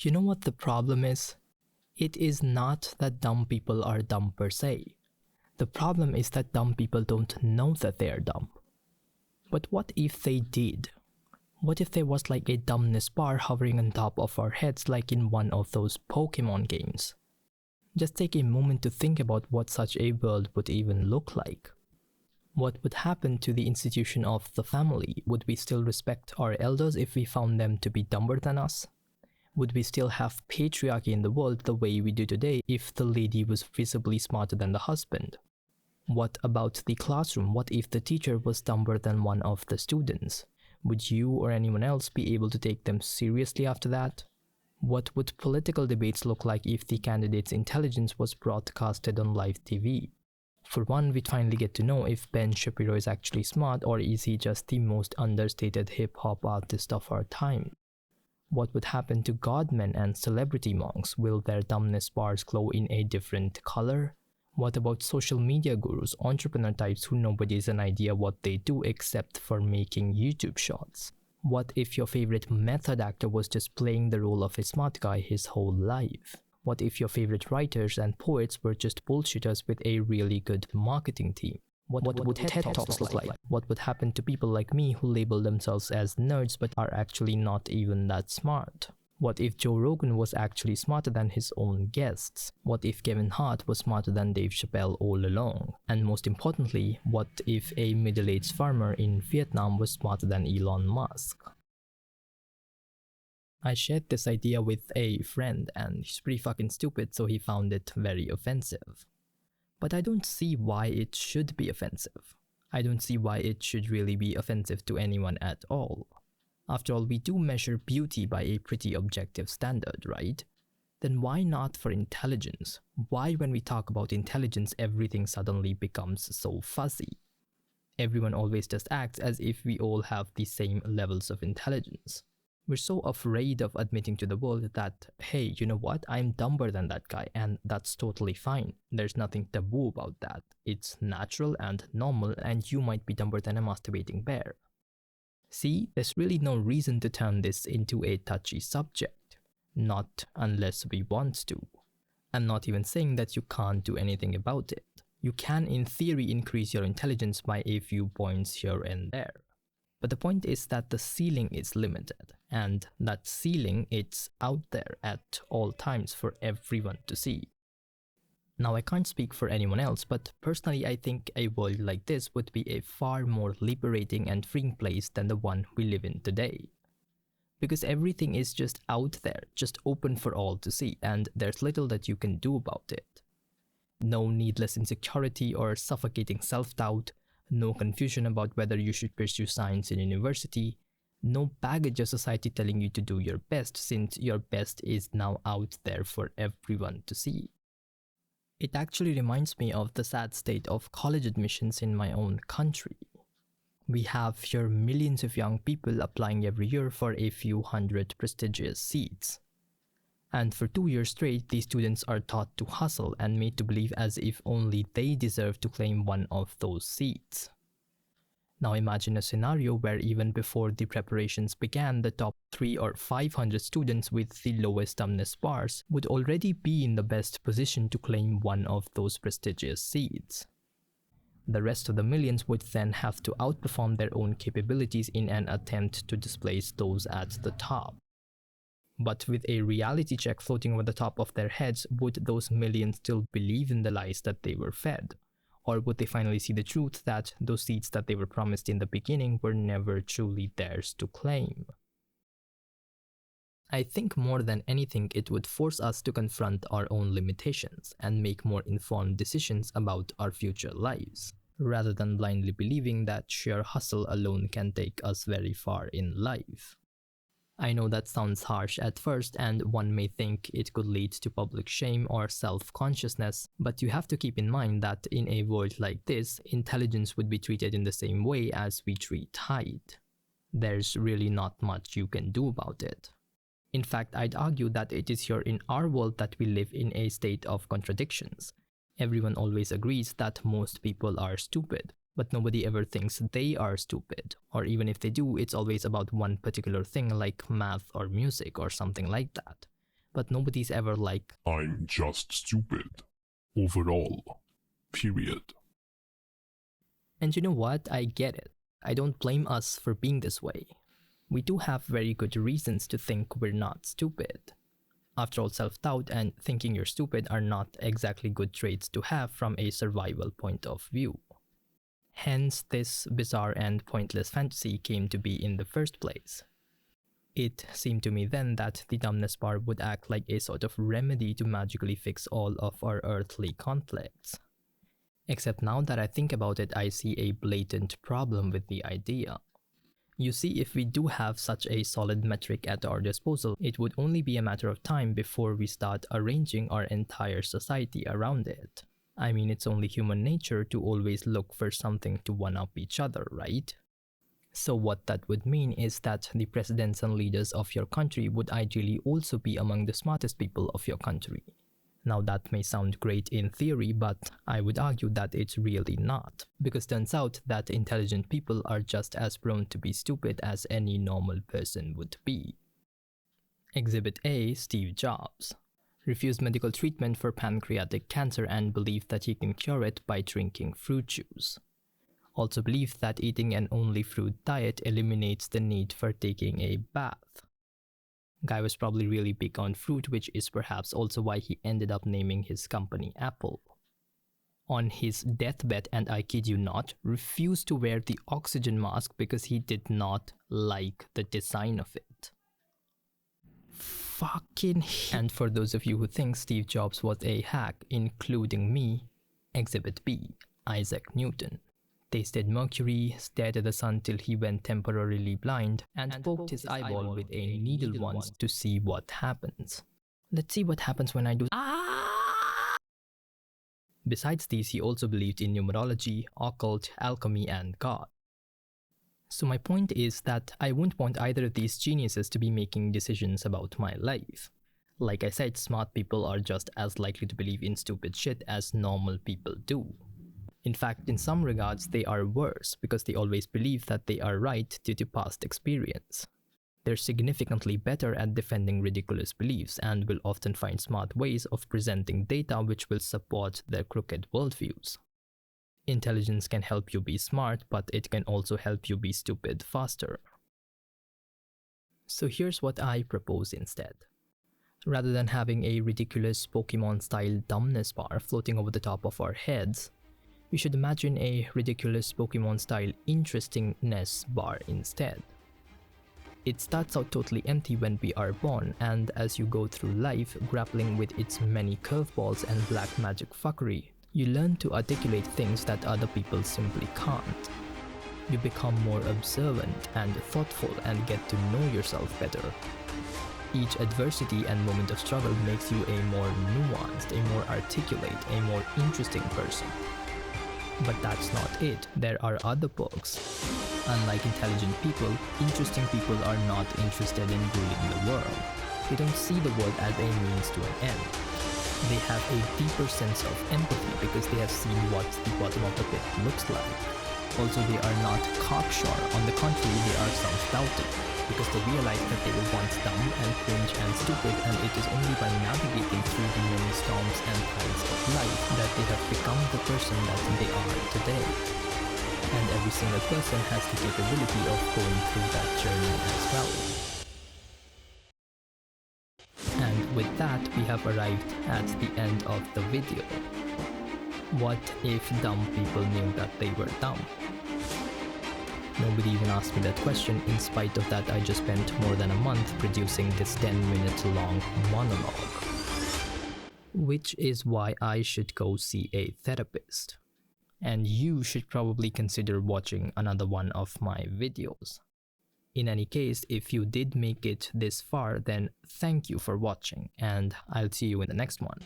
You know what the problem is? It is not that dumb people are dumb per se. The problem is that dumb people don't know that they are dumb. But what if they did? What if there was like a dumbness bar hovering on top of our heads like in one of those Pokemon games? Just take a moment to think about what such a world would even look like. What would happen to the institution of the family? Would we still respect our elders if we found them to be dumber than us? Would we still have patriarchy in the world the way we do today if the lady was visibly smarter than the husband? What about the classroom? What if the teacher was dumber than one of the students? Would you or anyone else be able to take them seriously after that? What would political debates look like if the candidate's intelligence was broadcasted on live TV? For one, we'd finally get to know if Ben Shapiro is actually smart or is he just the most understated hip-hop artist of our time? What would happen to godmen and celebrity monks? Will their dumbness bars glow in a different color? What about social media gurus, entrepreneur types who nobody has an idea what they do except for making YouTube shorts? What if your favorite method actor was just playing the role of a smart guy his whole life? What if your favorite writers and poets were just bullshitters with a really good marketing team? What would TED Talks look like? What would happen to people like me who label themselves as nerds but are actually not even that smart? What if Joe Rogan was actually smarter than his own guests? What if Kevin Hart was smarter than Dave Chappelle all along? And most importantly, what if a middle-aged farmer in Vietnam was smarter than Elon Musk? I shared this idea with a friend and he's pretty fucking stupid, so he found it very offensive. But I don't see why it should be offensive. I don't see why it should really be offensive to anyone at all. After all, we do measure beauty by a pretty objective standard, right? Then why not for intelligence? Why, when we talk about intelligence, everything suddenly becomes so fuzzy? Everyone always just acts as if we all have the same levels of intelligence. We're so afraid of admitting to the world that, hey, you know what, I'm dumber than that guy, and that's totally fine. There's nothing taboo about that. It's natural and normal, and you might be dumber than a masturbating bear. See, there's really no reason to turn this into a touchy subject. Not unless we want to. I'm not even saying that you can't do anything about it. You can, in theory, increase your intelligence by a few points here and there. But the point is that the ceiling is limited, and that ceiling, it's out there at all times for everyone to see. Now, I can't speak for anyone else, but personally I think a world like this would be a far more liberating and freeing place than the one we live in today. Because everything is just out there, just open for all to see, and there's little that you can do about it. No needless insecurity or suffocating self-doubt, no confusion about whether you should pursue science in university, no baggage of society telling you to do your best since your best is now out there for everyone to see. It actually reminds me of the sad state of college admissions in my own country. We have here millions of young people applying every year for a few hundred prestigious seats. And for 2 years straight, these students are taught to hustle and made to believe as if only they deserve to claim one of those seats. Now imagine a scenario where even before the preparations began, the top 300 or 500 students with the lowest dumbness bars would already be in the best position to claim one of those prestigious seats. The rest of the millions would then have to outperform their own capabilities in an attempt to displace those at the top. But with a reality check floating over the top of their heads, would those millions still believe in the lies that they were fed? Or would they finally see the truth that those seats that they were promised in the beginning were never truly theirs to claim? I think more than anything it would force us to confront our own limitations and make more informed decisions about our future lives, rather than blindly believing that sheer hustle alone can take us very far in life. I know that sounds harsh at first, and one may think it could lead to public shame or self-consciousness, but you have to keep in mind that in a world like this, intelligence would be treated in the same way as we treat height. There's really not much you can do about it. In fact, I'd argue that it is here in our world that we live in a state of contradictions. Everyone always agrees that most people are stupid, but nobody ever thinks they are stupid, or even if they do, it's always about one particular thing like math or music or something like that. but nobody's ever like, I'm just stupid. Overall. Period. and you know what? I get it. I don't blame us for being this way. We do have very good reasons to think we're not stupid. After all, self-doubt and thinking you're stupid are not exactly good traits to have from a survival point of view. Hence, this bizarre and pointless fantasy came to be in the first place. It seemed to me then that the dumbness bar would act like a sort of remedy to magically fix all of our earthly conflicts. Except now that I think about it, I see a blatant problem with the idea. You see, if we do have such a solid metric at our disposal, it would only be a matter of time before we start arranging our entire society around it. I mean, it's only human nature to always look for something to one-up each other, right? So what that would mean is that the presidents and leaders of your country would ideally also be among the smartest people of your country. Now that may sound great in theory, but I would argue that it's really not, because turns out that intelligent people are just as prone to be stupid as any normal person would be. Exhibit A, Steve Jobs. Refused medical treatment for pancreatic cancer and believed that he can cure it by drinking fruit juice. Also believed that eating an only fruit diet eliminates the need for taking a bath. Guy was probably really big on fruit, which is perhaps also why he ended up naming his company Apple. On his deathbed, and I kid you not, refused to wear the oxygen mask because he did not like the design of it. Fucking And for those of you who think Steve Jobs was a hack, including me, Exhibit B, Isaac Newton. Tasted mercury, stared at the sun till he went temporarily blind, and poked his eyeball with a needle once to see what happens. Let's see what happens when I do. Besides these, he also believed in numerology, occult, alchemy, and God. So my point is that I wouldn't want either of these geniuses to be making decisions about my life. Like I said, smart people are just as likely to believe in stupid shit as normal people do. In fact, in some regards, they are worse because they always believe that they are right due to past experience. They're significantly better at defending ridiculous beliefs and will often find smart ways of presenting data which will support their crooked worldviews. Intelligence can help you be smart, but it can also help you be stupid faster. So here's what I propose instead. Rather than having a ridiculous Pokemon-style dumbness bar floating over the top of our heads, we should imagine a ridiculous Pokemon-style interestingness bar instead. It starts out totally empty when we are born, and as you go through life grappling with its many curveballs and black magic fuckery, you learn to articulate things that other people simply can't. You become more observant and thoughtful and get to know yourself better. Each adversity and moment of struggle makes you a more nuanced, a more articulate, a more interesting person. But that's not it. There are other perks. Unlike intelligent people, interesting people are not interested in ruling the world. They don't see the world as a means to an end. They have a deeper sense of empathy because they have seen what the bottom of the pit looks like. Also, they are not cocksure. On the contrary, they are self-doubting because they realize that they were once dumb and cringe and stupid, and it is only by navigating through the many storms and tides of life that they have become the person that they are today. And every single person has the capability of going through that journey as well. And with that, we have arrived at the end of the video. What if dumb people knew that they were dumb? Nobody even asked me that question. In spite of that, I just spent more than a month producing this 10-minute long monologue. Which is why I should go see a therapist. And you should probably consider watching another one of my videos. In any case, if you did make it this far, then thank you for watching, and I'll see you in the next one.